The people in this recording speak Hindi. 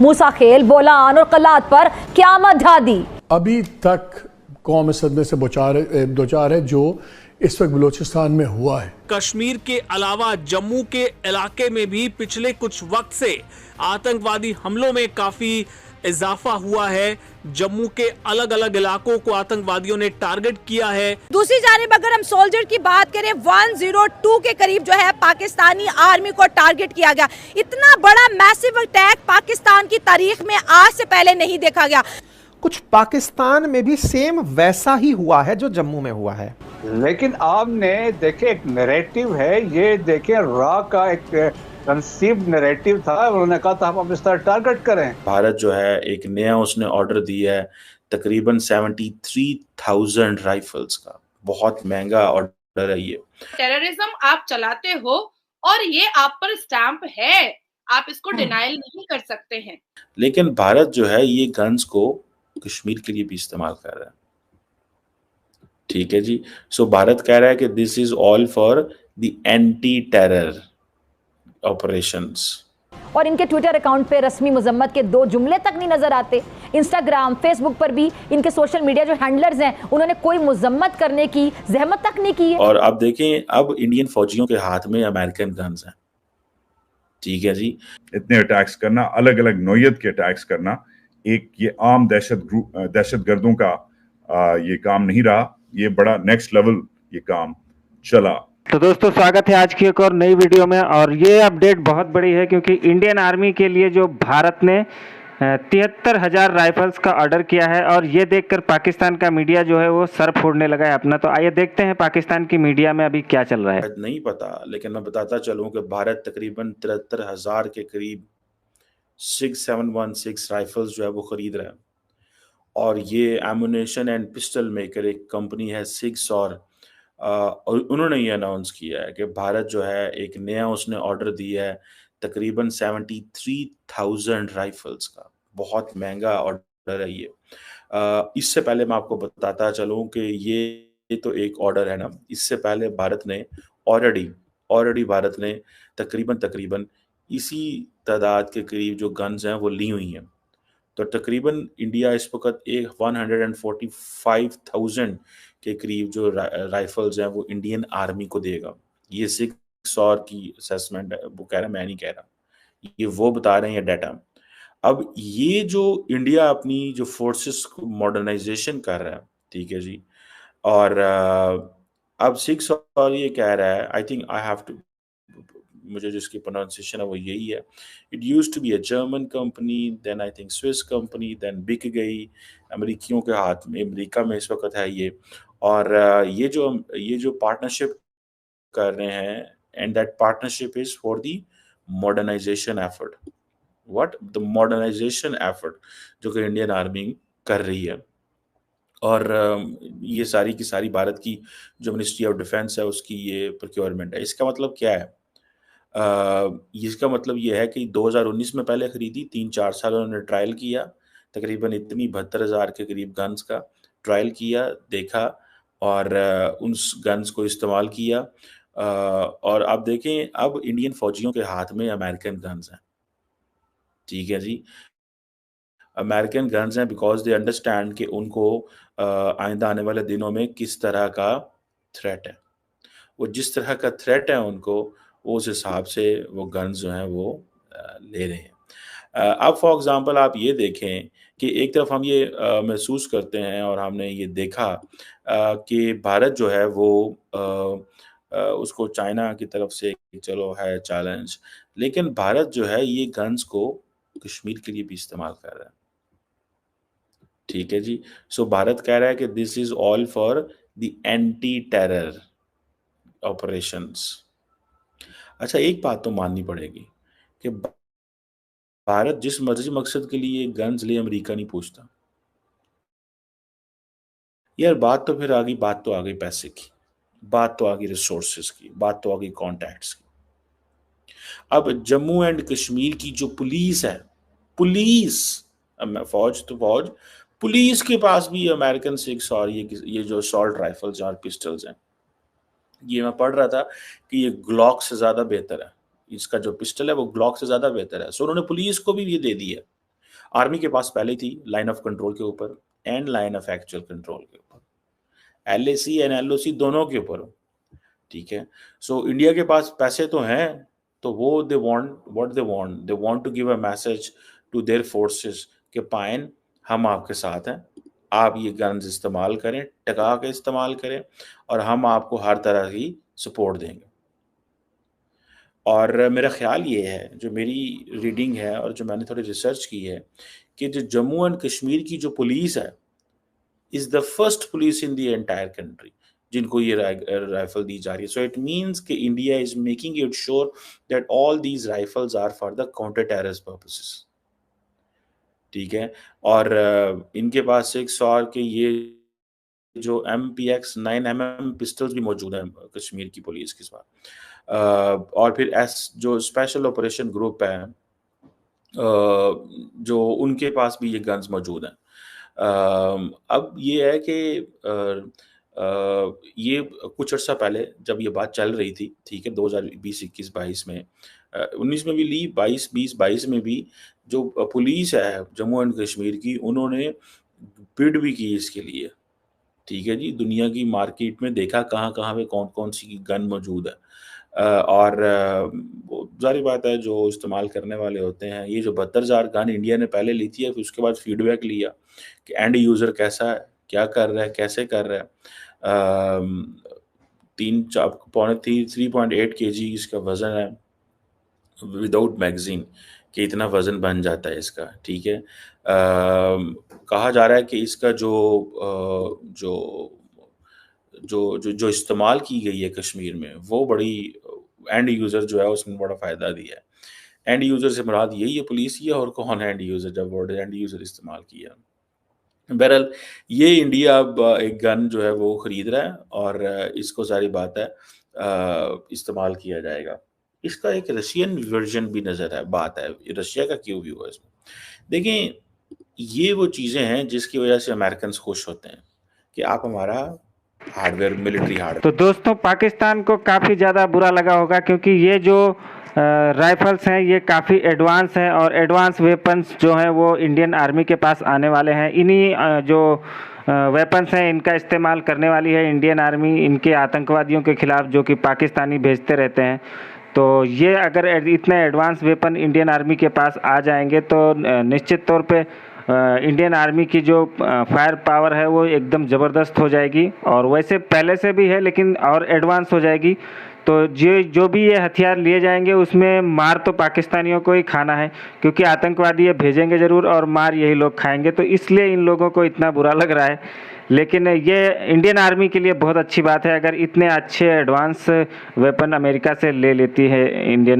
मूसा खेल, बोलान और कलात पर क़यामत ढा दी। अभी तक कौम इस सदमे से दो चार है जो इस वक्त बलूचिस्तान में हुआ है। कश्मीर के अलावा जम्मू के इलाके में भी पिछले कुछ वक्त से आतंकवादी हमलों में काफी इजाफा हुआ है। जम्मू के अलग अलग इलाकों को आतंकवादियों ने टारगेट किया है। दूसरी जानिब अगर हम सोल्जर की बात करें, 102 के करीब जो है पाकिस्तानी आर्मी को टारगेट किया गया। इतना बड़ा मैसिव अटैक पाकिस्तान की तारीख में आज से पहले नहीं देखा गया। कुछ पाकिस्तान में भी सेम वैसा ही हुआ है जो जम्मू में हुआ है। लेकिन आपने देखे एक नैरेटिव है, ये देखें रॉ का एक कंसीव्ड नैरेटिव था। उन्होंने कहा था हम इस तरह टारगेट करें। भारत जो है एक नया उसने ऑर्डर दिया है तकरीबन 73,000 राइफल्स का। बहुत महंगा ऑर्डर है ये। टेररिज्म आप चलाते हो और ये आप पर स्टैंप है, आप इसको डिनाइल नहीं कर सकते हैं। लेकिन भारत जो है ये गन्स को कश्मीर के लिए भी इस्तेमाल कर रहा है। ठीक है जी। सो भारत कह रहा है कि this is all for the anti terror operations. और इनके ट्विटर अकाउंट पे रस्मी मजम्मत के 2 जुमले तक नहीं नजर आते। इंस्टाग्राम, फेसबुक पर भी इनके सोशल मीडिया जो हैंडलर्स हैं उन्होंने कोई मजम्मत करने की जहमत तक नहीं की है। और अब देखें, अब इंडियन फौजियों के हाथ में अमेरिकन गन्स हैं। ठीक है जी। इतने अटैक्स करना, अलग अलग नौयत के अटैक्स करना, एक ये आम दहशत गर्दों का ये काम नहीं रहा, ये बड़ा नेक्स्ट लेवल ये काम चला। तो दोस्तों स्वागत है आज की एक और नई वीडियो में। और ये अपडेट बहुत बड़ी है क्योंकि इंडियन आर्मी के लिए जो भारत ने 73,000 राइफल्स का ऑर्डर किया है और ये देखकर पाकिस्तान का मीडिया जो है वो सर फोड़ने लगा है अपना। तो आइए देखते हैं पाकिस्तान की मीडिया में अभी क्या चल रहा है। नहीं पता, लेकिन मैं बताता चलूं कि भारत तकरीबन 73,000 के करीब 6716 राइफल्स जो है वो खरीद रहा है। और ये एमुनेशन एंड पिस्टल मेकर एक कंपनी है सिक्स, और उन्होंने ये अनाउंस किया है कि भारत जो है एक नया उसने ऑर्डर दिया है तकरीबन 73,000 राइफल्स का। बहुत महंगा ऑर्डर है ये। इससे पहले मैं आपको बताता चलूं कि ये तो एक ऑर्डर है ना, इससे पहले भारत ने ऑलरेडी भारत ने तकरीबन इसी तादाद के करीब जो गन्स हैं वो ली हुई हैं। तो तकरीबन इंडिया इस वक्त 145,000 के करीब जो राइफल्स हैं वो इंडियन आर्मी को देगा। ये 6 की असेसमेंट है, वो कह रहा है, मैं नहीं कह रहा, ये वो बता रहे हैं डाटा। अब ये जो इंडिया अपनी जो फोर्सेस को मॉडर्नाइजेशन कर रहा है, ठीक है जी, और अब 6 ये कह रहा है, I think I have to, मुझे जिसकी प्रोनाउंसिएशन है वो यही है। It used to be a German company, then I think Swiss company, then बिक गई अमेरिकियों के हाथ में, अमेरिका में इस वक्त है ये। और ये जो पार्टनरशिप कर रहे हैं, and that partnership is for the modernisation effort. What the modernisation effort जो कि इंडियन आर्मी कर रही है। और ये सारी की सारी भारत की जो मिनिस्ट्री ऑफ डिफेंस है उसकी ये प्रोक्योरमेंट है। इसका मतलब क्या है? इसका मतलब ये है कि 2019 में पहले खरीदी, 3-4 साल उन्होंने ट्रायल किया, तकरीबन इतनी 72,000 के करीब गन्स का ट्रायल किया, देखा, और उस गन्स को इस्तेमाल किया। और आप देखें, अब इंडियन फौजियों के हाथ में अमेरिकन गन्स हैं। ठीक है जी। अमेरिकन गन्स हैं बिकॉज दे अंडरस्टैंड कि उनको आइंदा आने वाले दिनों में किस तरह का थ्रेट है। वो जिस तरह का थ्रेट है उनको, उस हिसाब से वो गन्स जो हैं वो ले रहे हैं। अब फॉर एग्जांपल आप ये देखें कि एक तरफ हम ये महसूस करते हैं और हमने ये देखा कि भारत जो है वो उसको चाइना की तरफ से चलो है चैलेंज, लेकिन भारत जो है ये गन्स को कश्मीर के लिए भी इस्तेमाल कर रहा है। ठीक है जी। सो भारत कह रहा है कि this is all for the anti terror operations. अच्छा, एक बात तो माननी पड़ेगी कि भारत जिस मर्जी मकसद के लिए गन्स ले, अमेरिका नहीं पूछता। यार बात तो आ गई पैसे की, बात तो आ गई रिसोर्सेज की, बात तो आ गई कॉन्टैक्ट्स की। अब जम्मू एंड कश्मीर की जो पुलिस है, फौज तो फौज, पुलिस के पास भी अमेरिकन 6 और ये जो असॉल्ट राइफल्स और पिस्टल्स हैं, ये मैं पढ़ रहा था कि ये ग्लॉक से ज़्यादा बेहतर है। इसका जो पिस्टल है वो ग्लॉक से ज़्यादा बेहतर है। सो उन्होंने पुलिस को भी ये दे दी है। आर्मी के पास पहले थी लाइन ऑफ कंट्रोल के ऊपर and line of actual control के ऊपर, LAC एंड LOC दोनों के ऊपर, ठीक है। सो इंडिया के पास पैसे तो हैं, तो वो they want to give a message to their forces कि पाइन हम आपके साथ हैं, आप ये गन्स इस्तेमाल करें, टका के इस्तेमाल करें, और हम आपको हर तरह की सपोर्ट देंगे। और मेरा ख्याल ये है, जो मेरी रीडिंग है और जो मैंने थोड़ी रिसर्च की है, कि जो जम्मू एंड कश्मीर की जो पुलिस है is the first police in the entire country जिनको ये राइफल दी जा रही है। सो इट मीन्स कि India is making it sure that all these rifles are for the counter terrorist purposes, ठीक है। और इनके पास 600 के ये जो MPX 9mm पिस्टल्स भी मौजूद हैं कश्मीर की पुलिस के साथ, और फिर जो स्पेशल ऑपरेशन ग्रुप है जो उनके पास भी ये गन्स मौजूद हैं। अब ये है कि ये कुछ अर्सा पहले जब ये बात चल रही थी, ठीक है, 2020, 21, 22 में, 19 में भी ली, 22, 20, 22 में भी जो पुलिस है जम्मू एंड कश्मीर की, उन्होंने बिड भी की इसके लिए, ठीक है जी। दुनिया की मार्केट में देखा कहाँ कहाँ पे कौन कौन सी गन मौजूद है, और जारी बात है जो इस्तेमाल करने वाले होते हैं, ये जो 72,000 गन इंडिया ने पहले ली थी, फिर उसके बाद फीडबैक लिया कि एंड यूज़र कैसा है, क्या कर रहा है, कैसे कर रहा है। 3.8 kg इसका वज़न है विदाउट मैगजीन, कि इतना वज़न बन जाता है इसका, ठीक है। कहा जा रहा है कि इसका जो इस्तेमाल की गई है कश्मीर में, वो बड़ी एंड यूज़र जो है उसमें बड़ा फ़ायदा दिया है। एंड यूज़र से मुराद यही है पुलिस ही है, और कौन है एंड यूज़र जब वर्ड एंड यूज़र इस्तेमाल किया। बहरहाल ये इंडिया अब एक गन जो है वो ख़रीद रहा है, और इसको सारी बात है इस्तेमाल किया जाएगा। इसका एक रशियन वर्जन भी नज़र है, बात है रशिया का क्यों व्यू है इसमें। देखें, ये वो चीज़ें हैं जिसकी वजह से अमेरिकन खुश होते हैं कि आप हमारा हार्डवेयर, मिलिट्री हार्डवेयर। तो दोस्तों, पाकिस्तान को काफ़ी ज़्यादा बुरा लगा होगा, क्योंकि ये जो राइफल्स हैं ये काफ़ी एडवांस हैं, और एडवांस वेपन्स जो हैं वो इंडियन आर्मी के पास आने वाले हैं। इन्हीं जो वेपन्स हैं इनका इस्तेमाल करने वाली है इंडियन आर्मी इनके आतंकवादियों के ख़िलाफ़, जो कि पाकिस्तानी भेजते रहते हैं। तो ये अगर इतने एडवांस वेपन इंडियन आर्मी के पास आ जाएंगे तो निश्चित तौर पे इंडियन आर्मी की जो फायर पावर है वो एकदम ज़बरदस्त हो जाएगी, और वैसे पहले से भी है लेकिन और एडवांस हो जाएगी। तो जो भी ये हथियार लिए जाएंगे उसमें मार तो पाकिस्तानियों को ही खाना है, क्योंकि आतंकवादी ये भेजेंगे ज़रूर और मार यही लोग खाएंगे, तो इसलिए इन लोगों को इतना बुरा लग रहा है। लेकिन ये इंडियन आर्मी के लिए बहुत अच्छी बात है अगर इतने अच्छे एडवांस वेपन अमेरिका से ले लेती है इंडियन